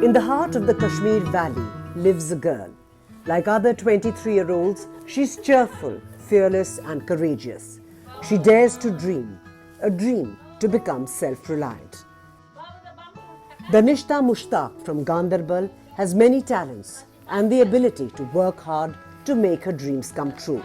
In the heart of the Kashmir Valley lives a girl. Like other 23-year-olds, she's cheerful, fearless and courageous. She dares to dream, a dream to become self-reliant. Danishta Mushtaq from Gandarbal has many talents and the ability to work hard to make her dreams come true.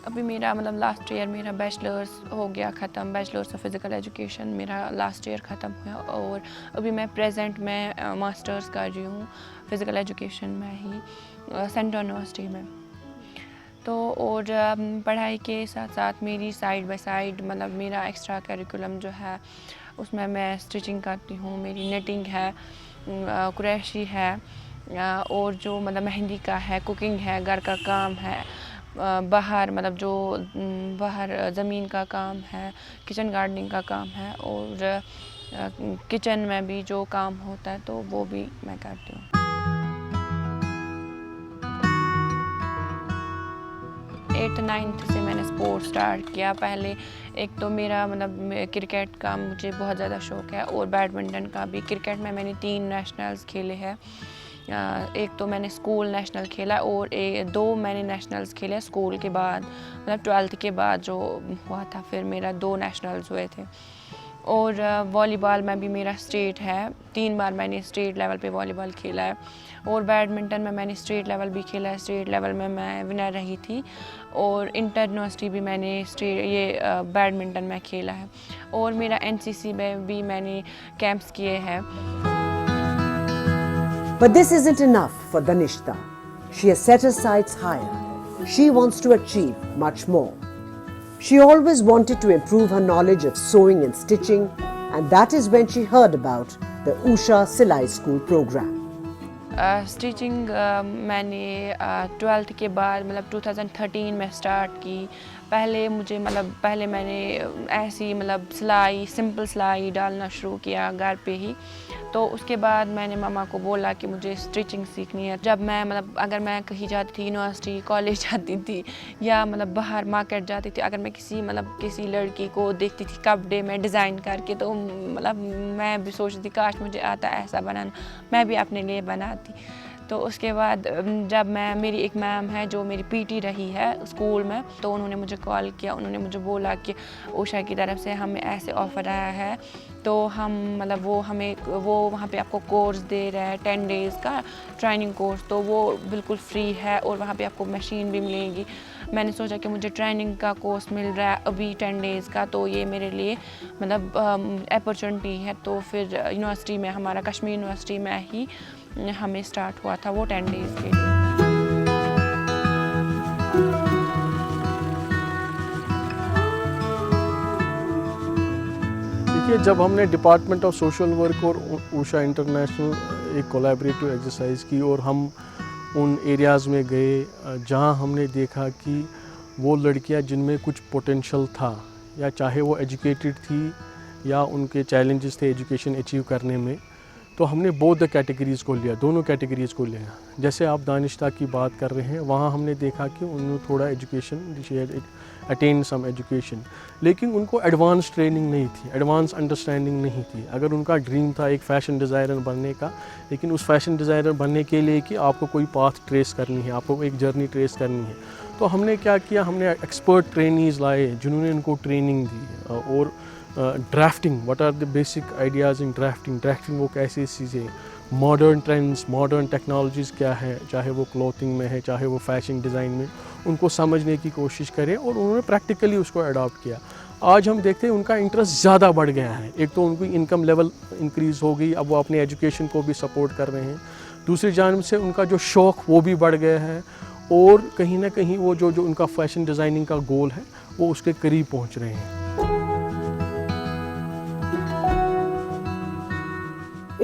अभी मेरा मतलब last year मेरा bachelors हो गया ख़त्म, bachelors of physical education मेरा last year ख़त्म हुआ और अभी मैं प्रेजेंट में मास्टर्स कर रही हूँ फ़िज़िकल एजुकेशन में ही सेंट्रल यूनिवर्सिटी में। तो और पढ़ाई के साथ साथ मेरी साइड बाय साइड मतलब मेरा एक्स्ट्रा करिकुलम जो है उसमें मैं स्टिचिंग करती हूँ, मेरी निटिंग है, कुरैशी है और जो मतलब मेहंदी का है, कुकिंग है, घर का काम है, बाहर मतलब जो बाहर ज़मीन का काम है, किचन गार्डनिंग का काम है और किचन में भी जो काम होता है तो वो भी मैं करती हूँ। 8th-9th से मैंने स्पोर्ट्स स्टार्ट किया। पहले एक तो मेरा मतलब क्रिकेट का मुझे बहुत ज़्यादा शौक़ है और बैडमिंटन का भी। क्रिकेट में मैंने 3 नेशनल्स खेले हैं। एक तो मैंने स्कूल नेशनल खेला और 2 मैंने नेशनल्स खेले स्कूल के बाद, मतलब 12th के बाद जो हुआ था फिर मेरा 2 नेशनल्स हुए थे। और वॉलीबॉल में भी मेरा स्टेट है, 3 बार मैंने स्टेट लेवल पे वॉलीबॉल खेला है और बैडमिंटन में मैंने स्टेट लेवल भी खेला है, स्टेट लेवल में मैं विनर रही थी और इंटर यूनिवर्सिटी भी मैंने बैडमिंटन में खेला है और मेरा NCC में भी मैंने कैंप्स किए हैं। But this isn't enough for Danishta. She has set her sights higher. She wants to achieve much more. She always wanted to improve her knowledge of sewing and stitching, and that is when she heard about the Usha Silai School program. Stitching मैंने 12th के बाद मतलब 2013 में start की। पहले मैंने ऐसी मतलब सिलाई, सिंपल सिलाई डालना शुरू किया घर पे ही। तो उसके बाद मैंने मामा को बोला कि मुझे स्टिचिंग सीखनी है। जब मैं मतलब अगर मैं कहीं जाती थी, यूनिवर्सिटी, कॉलेज जाती थी या मतलब बाहर मार्केट जाती थी, अगर मैं किसी लड़की को देखती थी कपड़े में डिज़ाइन करके, तो मतलब मैं भी सोचती थी काश मुझे आता ऐसा बनाना, मैं भी अपने लिए बनाती। तो उसके बाद जब मेरी एक मैम है जो मेरी PT रही है स्कूल में, तो उन्होंने मुझे कॉल किया, उन्होंने मुझे बोला कि उषा की तरफ से हमें ऐसे ऑफ़र आया है, तो हम मतलब वो वहाँ पे आपको कोर्स दे रहा है 10 डेज़ का ट्रेनिंग कोर्स, तो वो बिल्कुल फ्री है और वहाँ पे आपको मशीन भी मिलेगी। मैंने सोचा कि मुझे ट्रेनिंग का कोर्स मिल रहा है अभी 10 डेज़ का, तो ये मेरे लिए मतलब अपॉर्चुनिटी है। तो फिर यूनिवर्सिटी में, हमारा कश्मीर यूनिवर्सिटी में ही हमें स्टार्ट हुआ था वो 10 डेज़ के लिए। देखिए, जब हमने डिपार्टमेंट ऑफ सोशल वर्क और उषा इंटरनेशनल एक कोलैबोरेटिव एक्सरसाइज की और हम उन एरियाज़ में गए जहां हमने देखा कि वो लड़कियां जिनमें कुछ पोटेंशियल था, या चाहे वो एजुकेटेड थी या उनके चैलेंजेस थे एजुकेशन अचीव करने में, तो हमने बोथ द कैटेगरीज़ को लिया, दोनों कैटेगरीज़ को लिया। जैसे आप दानिश्ता की बात कर रहे हैं, वहाँ हमने देखा कि उन्होंने थोड़ा एजुकेशन अटेन सम एजुकेशन, लेकिन उनको एडवांस ट्रेनिंग नहीं थी, एडवांस अंडरस्टैंडिंग नहीं थी। अगर उनका ड्रीम था एक फ़ैशन डिज़ाइनर बनने का, लेकिन उस फैशन डिज़ाइनर बनने के लिए कि आपको कोई पाथ ट्रेस करनी है, आपको एक जर्नी ट्रेस करनी है, तो हमने क्या किया, हमने एक्सपर्ट ट्रेनीज़ लाए जिन्होंने उनको ट्रेनिंग दी। और drafting, what are the basic ideas in drafting वो कैसी चीज़ें, मॉडर्न ट्रेंड्स, मॉडर्न टेक्नोलॉजीज़ क्या है, चाहे वो क्लॉथिंग में है, चाहे वो फैशन डिज़ाइन में, उनको समझने की कोशिश करें और उन्होंने प्रैक्टिकली उसको अडॉप्ट किया। आज हम देखते हैं उनका इंटरेस्ट ज़्यादा बढ़ गया है। एक तो उनकी इनकम लेवल इंक्रीज़ हो गई, अब वो अपने एजुकेशन को भी सपोर्ट कर रहे हैं। दूसरी जानिब से उनका जो शौक़ वो भी बढ़ गया है और कहीं ना कहीं वो जो उनका फैशन डिज़ाइनिंग का गोल है वो उसके करीब पहुँच रहे हैं।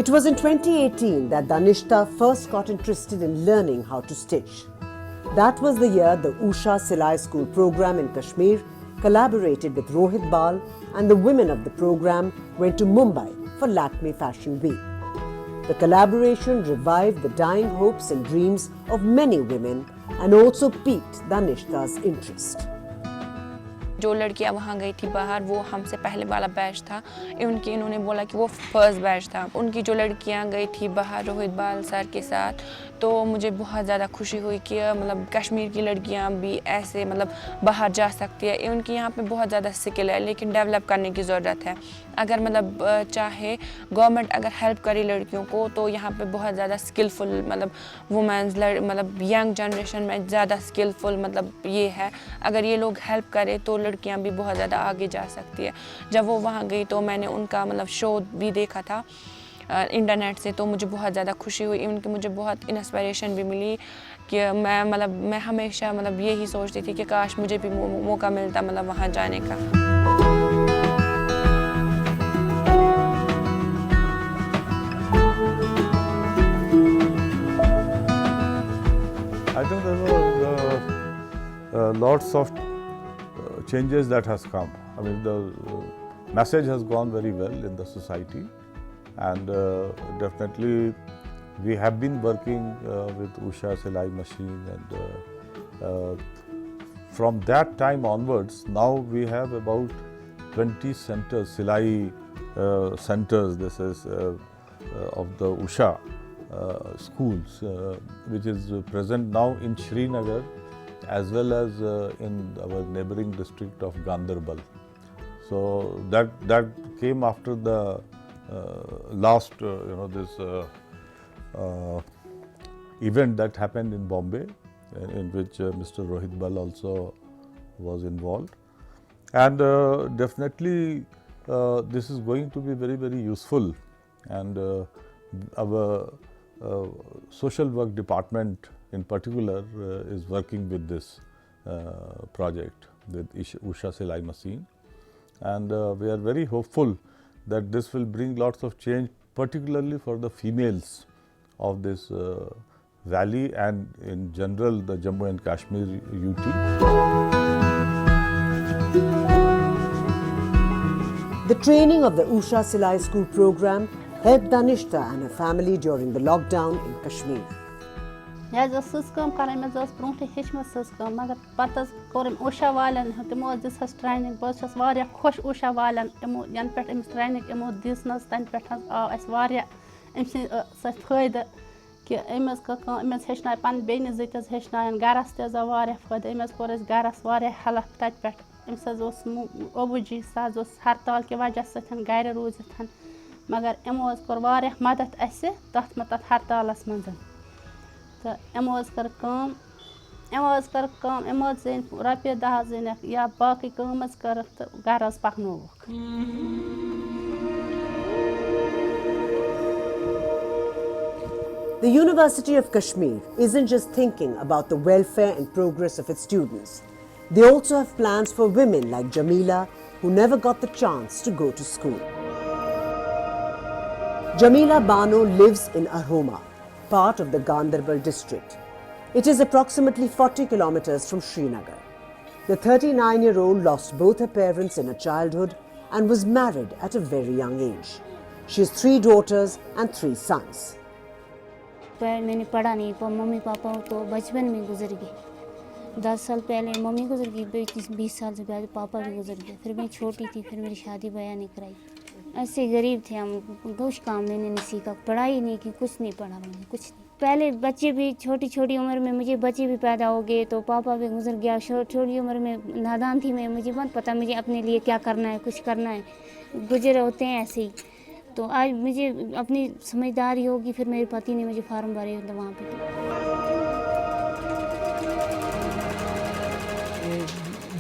It was in 2018 that Danishta first got interested in learning how to stitch. That was the year the Usha Silai School program in Kashmir collaborated with Rohit Bal, and the women of the program went to Mumbai for Lakme Fashion Week. The collaboration revived the dying hopes and dreams of many women and also piqued Danishta's interest. जो लड़कियां वहाँ गई थी बाहर वो हमसे पहले वाला बैच था, इन्होंने बोला कि वो फर्स्ट बैच था। उनकी जो लड़कियां गई थी बाहर रोहित बाल सर के साथ, तो मुझे बहुत ज़्यादा खुशी हुई कि मतलब कश्मीर की लड़कियां भी ऐसे मतलब बाहर जा सकती है। उनकी यहाँ पे बहुत ज़्यादा स्किल है लेकिन डेवलप करने की ज़रूरत है। अगर मतलब चाहे गवर्नमेंट अगर हेल्प करे लड़कियों को तो यहाँ पे बहुत ज़्यादा स्किलफुल मतलब वुमेन्स मतलब यंग जनरेशन में ज़्यादा स्किलफुल मतलब ये है। अगर ये लोग हेल्प करें तो लड़कियाँ भी बहुत ज़्यादा आगे जा सकती है। जब वो वहाँ गई तो मैंने उनका मतलब शो भी देखा था इंटरनेट से, तो मुझे बहुत ज़्यादा खुशी हुई। उनकी मुझे बहुत इंस्पिरेशन भी मिली कि मैं हमेशा मतलब यही सोचती थी कि काश मुझे भी मौका मिलता मतलब वहाँ जाने का। I think there were lots of changes that has come. I mean, the message has gone very well in the society, and definitely we have been working with Usha Silai Machine, and from that time onwards, now we have about 20 centers, Silai centers. This is of the Usha schools, which is present now in Srinagar as well as in our neighboring district of Ganderbal. So that came after the last this event that happened in Bombay, in which Mr. Rohit Bal also was involved, and definitely this is going to be very, very useful, and our social work department in particular is working with this project with Usha Silai Machine, and we are very hopeful that this will bring lots of change, particularly for the females of this valley and in general the Jammu and Kashmir UT. The training of the Usha Silai School program helped Danishta and her family during the lockdown in Kashmir. मगर पत core Usha वालन तमो this training बहुत खुश ऊषा वालन तमो यन पे training यमो this तन पे आव अम फायदे कि अमस हेचन पन बेन जत हेचन गरस तह वारिया फायदे अमस कोर गरस वारिया हेल्प तत पे अमस अबू जी सह हड़ताल कि वजह सत गर रूजित, मगर यमो कोर वारिया मदद अस तथ हड़तालस मं तो यमो कर जन रपे दह जन या बाकी कर तो गर पकनोक। The University of Kashmir isn't just thinking about the welfare and progress of its students. They also have plans for women like Jamila, who never got the chance to go to school. Jamila Bano lives in Arhoma, part of the Ganderbal district. It is approximately 40 kilometers from Srinagar. The 39-year-old lost both her parents in her childhood and was married at a very young age. She has 3 daughters and 3 sons. मैंने पढ़ा नहीं, mummy papa तो बचपन में गुजर गए। 10 साल पहले मम्मी गुजर गई, 20 साल से पहले पापा भी गुजर गए। फिर मैं छोटी थी, फिर मेरी शादी ब्याह नहीं कराई। ऐसे गरीब थे हम, कुछ काम मैंने नहीं सीखा, पढ़ाई नहीं की, कुछ नहीं पढ़ा मैंने, कुछ नहीं। पहले बच्चे भी छोटी उम्र में मुझे बच्चे भी पैदा हो गए तो पापा भी गुजर गया। छोटी उम्र में नादान थी मैं, मुझे मत पता मुझे अपने लिए क्या करना है, कुछ करना है, गुजर होते हैं ऐसे ही। तो आज मुझे अपनी समझदारी होगी, फिर मेरे पति ने मुझे फार्म भरे तो वहाँ पे।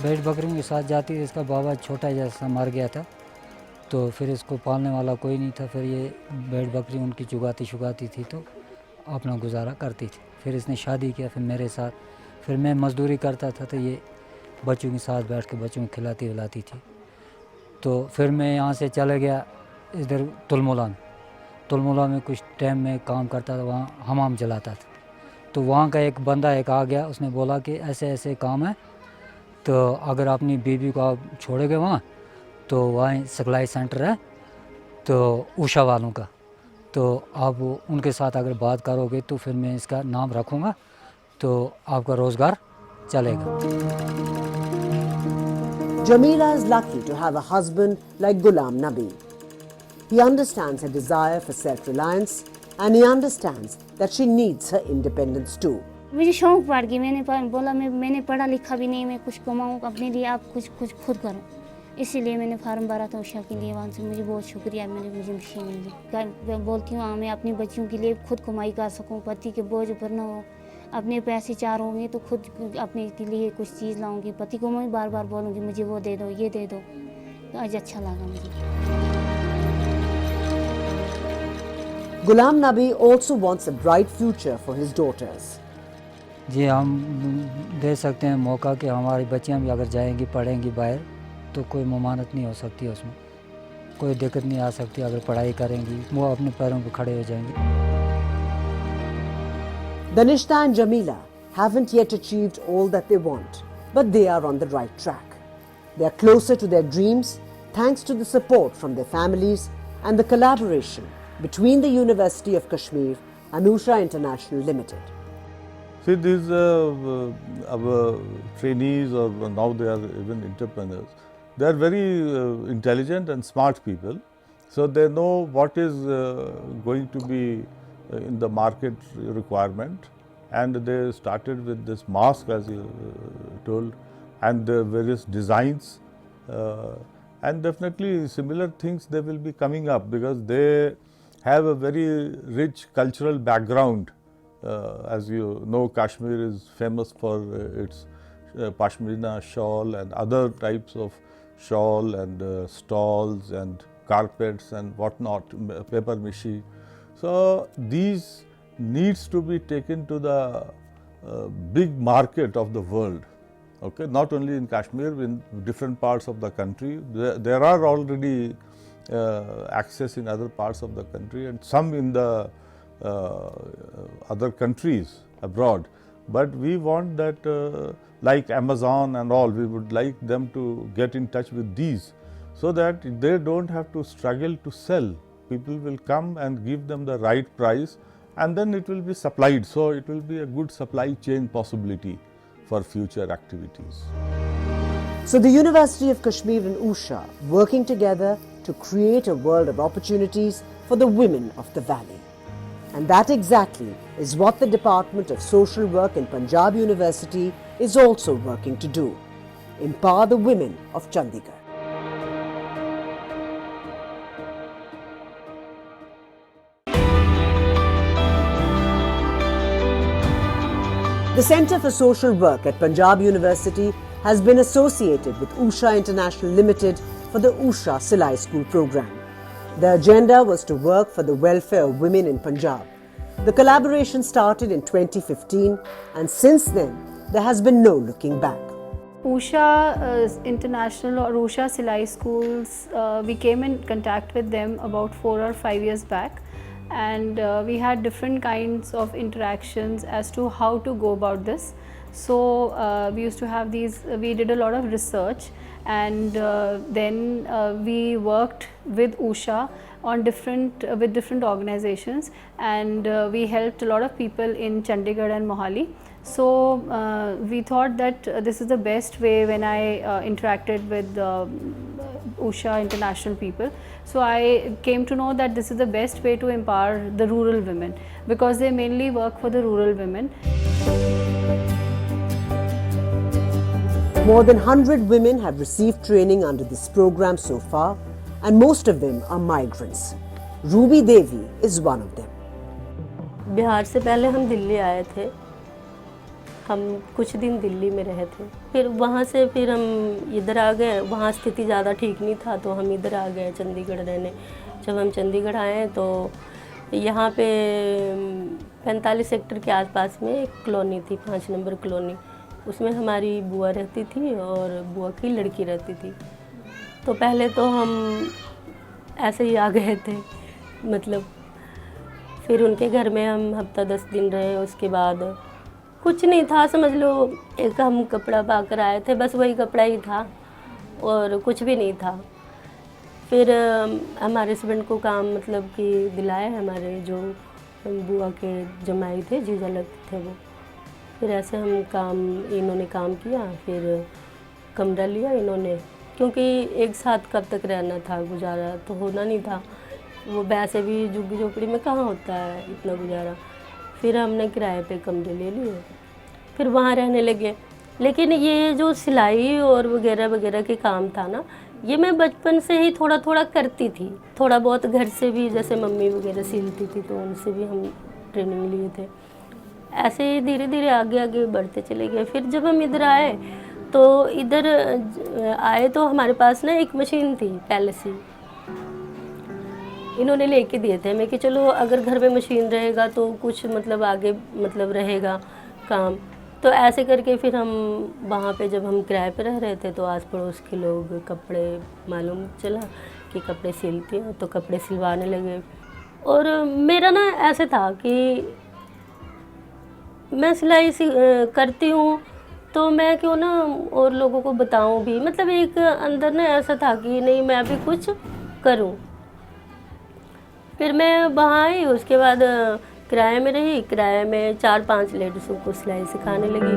भेड़ बकरियों के साथ जाती थी, इसका बाबा छोटा जैसा मर गया था तो फिर इसको पालने वाला कोई नहीं था। फिर ये भेड़ बकरी उनकी चुगाती थी तो अपना गुजारा करती थी। फिर इसने शादी किया, फिर मेरे साथ, फिर मैं मजदूरी करता था तो ये बच्चों के साथ बैठ के बच्चों को खिलाती विलाती थी। तो फिर मैं यहाँ से चला गया इधर तुलमुला में कुछ टाइम में काम करता था, वहाँ हमाम जलाता था। तो वहाँ का एक बंदा आ गया, उसने बोला कि ऐसे ऐसे काम है, तो अगर अपनी बीवी को आप छोड़ोगे वहाँ तो वहाँ सिखलाई सेंटर है तो ऊषा वालों का, तो आप उनके साथ अगर बात करोगे तो फिर मैं इसका नाम रखूँगा तो आपका रोज़गार चलेगा। Jamila is lucky to have a husband like Ghulam Nabi. He understands her desire for self-reliance and he understands that she needs her independence too. मुझे शौक पड़ गया, बोला मैंने पढ़ा लिखा भी नहीं, मैं कुछ कमाऊँ अपने लिए, आप कुछ खुद करूँ, इसीलिए मैंने फार्म भरा था उषा के लिए। वहाँ से मुझे बहुत शुक्रिया, मुझे मशीन मिली। बोलती हूँ मैं अपनी बच्चियों के लिए खुद कमाई कर सकूँ, पति के बोझ पर न हो, अपने पैसे चार होंगे तो खुद अपने के लिए कुछ चीज़ लाऊंगी। पति को मैं बार बार बोलूँगी मुझे वो दे दो, ये दे दो, तो आज अच्छा लगा मुझे। Ghulam Nabi also wants a bright future for his daughters. जी हम दे सकते हैं मौका कि हमारी बच्चियां भी अगर जाएंगी पढ़ेंगी बाहर तो कोई ममानत नहीं हो सकती है, उसमें कोई दिक्कत नहीं आ सकती। अगर पढ़ाई करेंगी वो अपने पैरों पर खड़े हो जाएंगे। Danishta and Jamila haven't yet achieved all that they want, but they are on the right track. They are closer to their dreams thanks to the support from their families and the collaboration between the University of Kashmir and Usha International Limited. See, these our trainees, or now they are even entrepreneurs, they are very intelligent and smart people. So they know what is going to be in the market requirement, and they started with this mask, as you told, and the various designs, and definitely similar things they will be coming up because they have a very rich cultural background. As you know, Kashmir is famous for its Pashmina shawl and other types of shawl and stalls and carpets and whatnot, paper mishi. So these needs to be taken to the big market of the world. Okay, not only in Kashmir, in different parts of the country. There are already access in other parts of the country and some in the other countries abroad. But we want that like Amazon and all, we would like them to get in touch with these so that they don't have to struggle to sell. People will come and give them the right price and then it will be supplied. So it will be a good supply chain possibility for future activities. So the University of Kashmir and Usha working together to create a world of opportunities for the women of the valley. And that exactly is what the Department of Social Work in Punjab University is also working to do. Empower the women of Chandigarh. The Centre for Social Work at Punjab University has been associated with Usha International Limited for the Usha Silai School program. The agenda was to work for the welfare of women in Punjab. The collaboration started in 2015 and since then there has been no looking back. Usha International or Usha Silai Schools, we came in contact with them about 4 or 5 years back, and we had different kinds of interactions as to how to go about this. So we used to have these, we did a lot of research, and then we worked with Usha on with different organizations, and we helped a lot of people in Chandigarh and Mohali. So we thought that this is the best way. When I interacted with Usha International people, so I came to know that this is the best way to empower the rural women, because they mainly work for the rural women. More than 100 women have received training under this program so far, and most of them are migrants. Ruby Devi is one of them. Bihar से पहले हम दिल्ली आए थे, हम कुछ दिन दिल्ली में रहे थे, फिर वहाँ से फिर हम इधर आ गए। वहाँ स्थिति ज़्यादा ठीक नहीं था तो हम इधर आ गए चंडीगढ़ रहने। जब हम चंडीगढ़ आए तो यहाँ पे 45 सेक्टर के आसपास में एक कॉलोनी थी, 5 नंबर कॉलोनी, उसमें हमारी बुआ रहती थी और बुआ की लड़की रहती थी। तो पहले तो हम ऐसे ही आ गए थे, मतलब फिर उनके घर में हम हफ्ता 10 दिन रहे। उसके बाद कुछ नहीं था, समझ लो एक हम कपड़ा पाकर आए थे, बस वही कपड़ा ही था और कुछ भी नहीं था। फिर हमारे हस्बैंड को काम मतलब कि दिलाए, हमारे जो बुआ के जमाई थे, जीजा लगते थे वो। फिर ऐसे हम इन्होंने काम किया, फिर कमरा लिया इन्होंने क्योंकि एक साथ कब तक रहना था, गुजारा तो होना नहीं था। वो वैसे भी झुग्गी झोपड़ी में कहाँ होता है इतना गुजारा। फिर हमने किराए पे कमरे ले लिए, फिर वहाँ रहने लगे। लेकिन ये जो सिलाई और वगैरह वगैरह के काम था ना, ये मैं बचपन से ही थोड़ा थोड़ा करती थी। थोड़ा बहुत घर से भी, जैसे मम्मी वगैरह सिलती थी तो उनसे भी हम ट्रेनिंग लिए थे। ऐसे ही धीरे धीरे आगे आगे बढ़ते चले गए। फिर जब हम इधर आए तो हमारे पास ना एक मशीन थी पहले से, इन्होंने लेके दिए थे। मैं कि चलो अगर घर में मशीन रहेगा तो कुछ मतलब आगे मतलब रहेगा काम। तो ऐसे करके फिर हम वहाँ पे जब हम किराए पे रह रहे थे तो आस पड़ोस के लोग कपड़े मालूम चला कि कपड़े सिलती हैं, तो कपड़े सिलवाने लगे। और मेरा ना ऐसे था कि मैं सिलाई करती हूँ तो मैं क्यों ना और लोगों को बताऊँ भी, मतलब एक अंदर ना ऐसा था कि नहीं मैं भी कुछ करूँ। फिर मैं वहाँ आई, उसके बाद किराए में रही। किराए में 4-5 लेडीज़ों को सिलाई सिखाने लगी।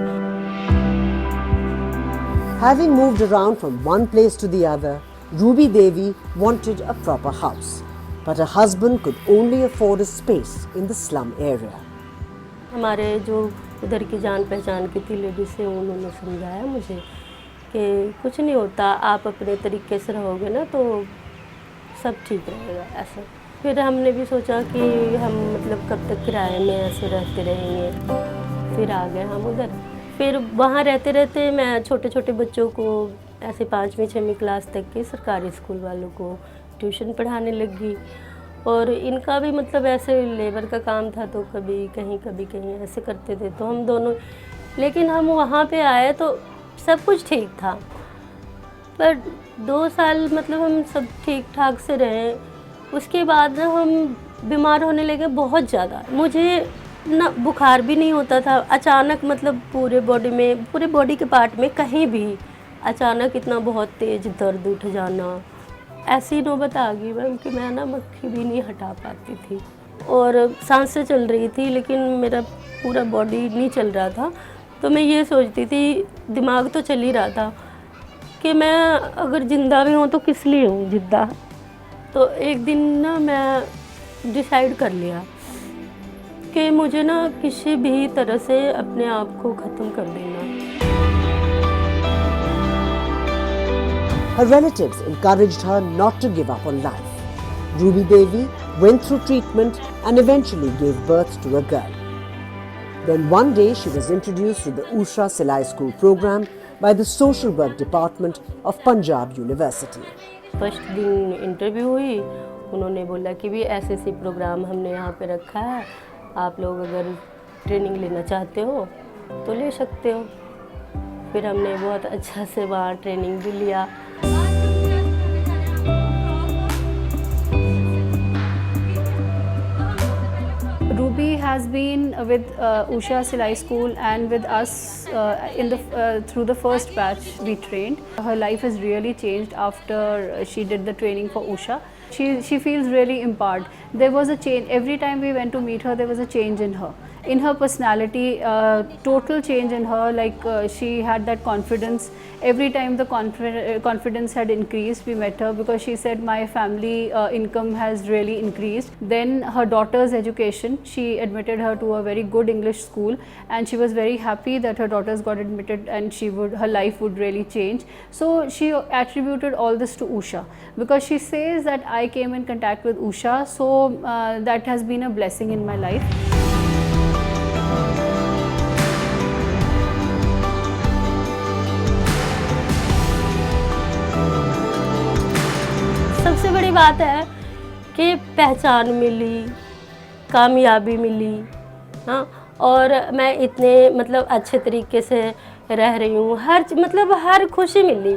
Having moved around from one place to the other, Ruby Devi wanted a proper house, but her husband could only afford a space in the slum area. हमारे जो उधर की जान पहचान की थी लेडीज़ से, उन्होंने समझाया मुझे कि कुछ नहीं होता, आप अपने तरीके से रहोगे ना तो सब ठीक रहेगा ऐसा। फिर हमने भी सोचा कि हम मतलब कब तक किराए में ऐसे रहते रहेंगे। फिर आ गए हम उधर। फिर वहाँ रहते रहते मैं छोटे छोटे बच्चों को ऐसे 5वीं-6वीं क्लास तक के सरकारी स्कूल वालों को ट्यूशन पढ़ाने लगी। और इनका भी मतलब ऐसे लेबर का काम था तो कभी कहीं ऐसे करते थे तो हम दोनों। लेकिन हम वहाँ पे आए तो सब कुछ ठीक था, पर 2 साल मतलब हम सब ठीक ठाक से रहे। उसके बाद ना हम बीमार होने लगे बहुत ज़्यादा। मुझे ना बुखार भी नहीं होता था, अचानक मतलब पूरे बॉडी के पार्ट में कहीं भी अचानक इतना बहुत तेज़ दर्द उठ जाना। ऐसी नौबत आ गई मैम कि मैं ना मक्खी भी नहीं हटा पाती थी और सांसें चल रही थी लेकिन मेरा पूरा बॉडी नहीं चल रहा था। तो मैं ये सोचती थी, दिमाग तो चल ही रहा था कि मैं अगर ज़िंदा भी हूँ तो किस लिए हूँ जिंदा। तो एक दिन ना मैं डिसाइड कर लिया कि मुझे ना किसी भी तरह से अपने आप को ख़त्म कर देना। Her relatives encouraged her not to give up on life. Ruby Devi went through treatment and eventually gave birth to a girl. Then one day she was introduced to the Usha Silai School program by the Social Work Department of Punjab University. First दिन interview हुई, उन्होंने बोला कि भी ऐसे programme हमने यहाँ पे रखा है, आप लोग अगर ट्रेनिंग लेना चाहते हो तो ले सकते हो। फिर हमने बहुत अच्छा से वहाँ ट्रेनिंग भी लिया। Ruby has been with Usha Silai School and with us through the first batch we trained. Her life has really changed after she did the training for Usha. She feels really empowered. There was a change. Every time we went to meet her, there was a change in her. In her personality, total change in her, like she had that confidence. Every time the confidence had increased, we met her because she said my family income has really increased. Then her daughter's education, she admitted her to a very good English school and she was very happy that her daughters got admitted and her life would really change. So she attributed all this to Usha because she says that I came in contact with Usha, so that has been a blessing in my life. सबसे बड़ी बात है कि पहचान मिली, कामयाबी मिली, हाँ, और मैं इतने मतलब अच्छे तरीके से रह रही हूँ। हर खुशी मिली।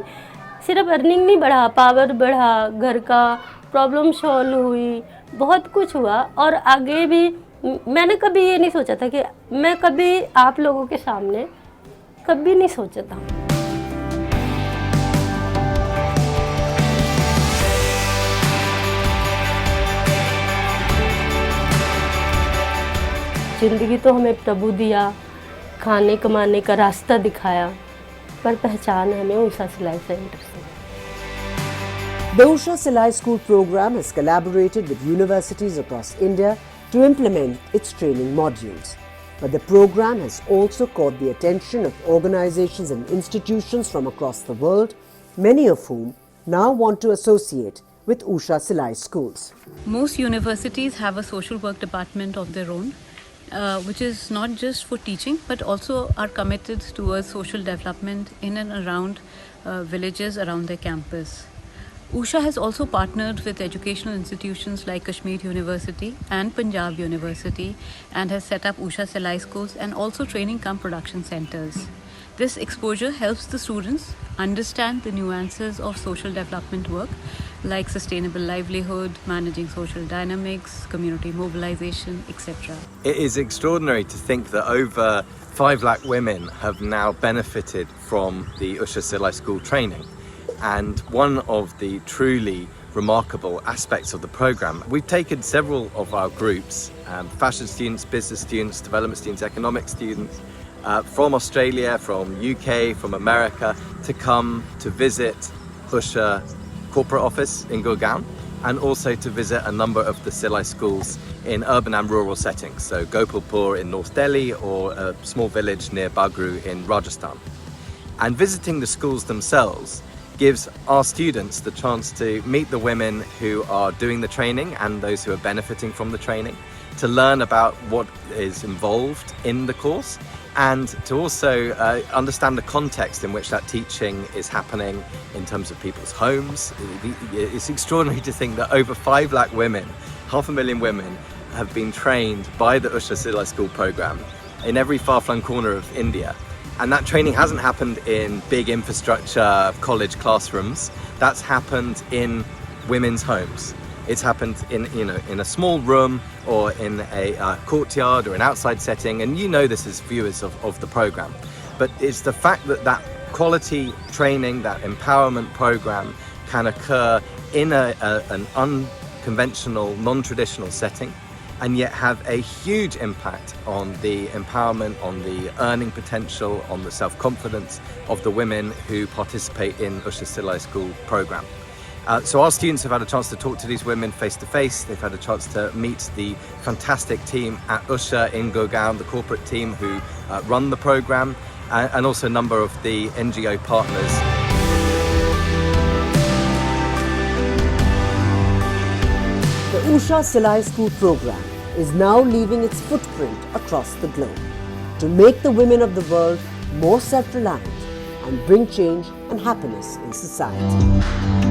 सिर्फ अर्निंग नहीं बढ़ा, पावर बढ़ा, घर का प्रॉब्लम सॉल्व हुई, बहुत कुछ हुआ। और आगे भी मैंने कभी ये नहीं सोचा था कि मैं कभी आप लोगों के सामने कभी नहीं सोचा था। ज़िंदगी तो हमें प्रभु दिया, खाने कमाने का रास्ता दिखाया, पर पहचान हमें उषा सिलाई सेंटर से। The Usha Silai School program has collaborated with universities across India to implement its training modules. But the program has also caught the attention of organizations and institutions from across the world, many of whom now want to associate with Usha Silai schools. Most universities have a social work department of their own, which is not just for teaching but also are committed towards social development in and around villages around their campus. Usha has also partnered with educational institutions like Kashmir University and Punjab University and has set up Usha Silai schools and also training cum production centers. This exposure helps the students understand the nuances of social development work like sustainable livelihood, managing social dynamics, community mobilization, etc. It is extraordinary to think that over 5 lakh women have now benefited from the Usha Silai School training. And one of the truly remarkable aspects of the program, we've taken several of our groups, fashion students, business students, development students, economic students, from Australia, from UK, from America, to come to visit Usha corporate office in Gurgaon, and also to visit a number of the Silai schools in urban and rural settings, so Gopalpur in North Delhi or a small village near Bagru in Rajasthan. And visiting the schools themselves gives our students the chance to meet the women who are doing the training and those who are benefiting from the training, to learn about what is involved in the course, and to also understand the context in which that teaching is happening in terms of people's homes. It's extraordinary to think that over 5 lakh women, 500,000 women, have been trained by the Usha Silai School program in every far-flung corner of India. And that training hasn't happened in big infrastructure college classrooms. That's happened in women's homes. It's happened in a small room or in a courtyard or an outside setting, and you know this as viewers of the program. But it's the fact that that quality training, that empowerment program can occur in an unconventional, non-traditional setting, and yet have a huge impact on the empowerment, on the earning potential, on the self-confidence of the women who participate in Usha Silai School program. So our students have had a chance to talk to these women face to face. They've had a chance to meet the fantastic team at Usha in Gurgaon, the corporate team who run the program, and also a number of the NGO partners. The Usha Silai School program is now leaving its footprint across the globe to make the women of the world more self-reliant and bring change and happiness in society.